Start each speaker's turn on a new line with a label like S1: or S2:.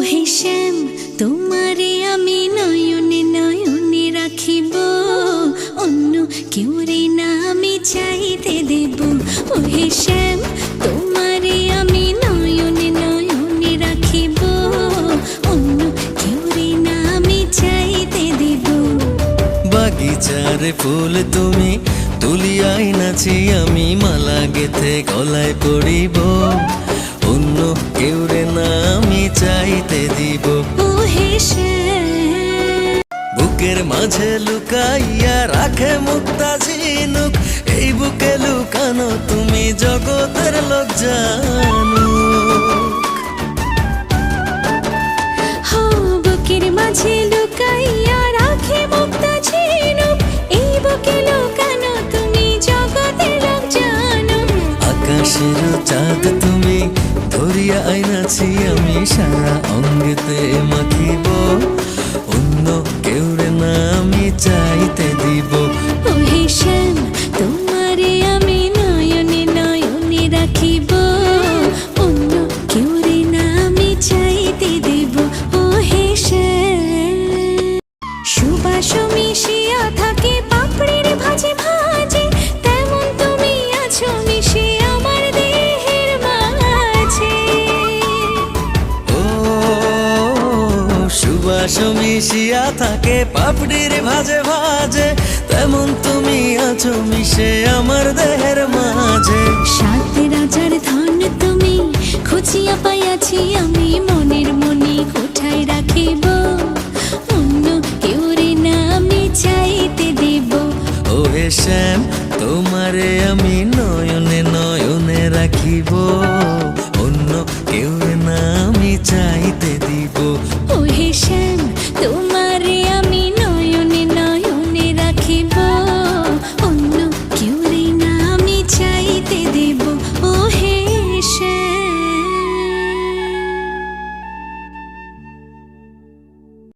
S1: হে শ্যাম, তোমারে আমি নয়নে নয়নে রাখিব, অন্য কেউ রে না আমি চাইতে দেব। ও হে শ্যাম, তোমারে আমি নয়নে নয়নে রাখিব, অন্য কেউ রে না আমি চাইতে দেব।
S2: বাগিচার ফুল তুমি তুলিয়াই নাছি, আমি মালা গেথে গলায় পড়িব, অন্য কেউ রে না আমি চাইতে দিব।
S1: ও হে শ্যাম,
S2: বুকের মাঝে লুকাইয়া রাখে মুক্তা ঝিনুক, এই বুকে লুকানো তুমি জগতের লোক জানো।
S1: বুকের মাঝে লুকাইয়া রাখে মুক্তা ঝিনুক, এই বুকে লুকানো তুমি জগতের লোক জানো।
S2: আকাশের চাঁদ তুমি ধরিয়া আইনাছি, আমি সারা অঙ্গেতে মাখিব, অন্য কেউ রে না আমি চাইতে দিব।
S1: ও হে শ্যাম, তোমারে আমি নয়নে নয়নে রাখিব, অন্য কেউ রে না আমি চাইতে দেব। ও হে শ্যাম, সুবাস মিশিয়া থাকে পাপড়ির ভাজে ভাজে, তেমন তুমি আছো মিশে আমার দেহের মাঝে।
S2: ও সুবাস মিশিয়া থাকে পাপড়ির ভাজে ভাজে, তেমন তুমি আছো মিশে আমার দেহের মাঝে।
S1: সাত রাজার ধন তুমি খুঁজিয়া পাইয়াছি আমি,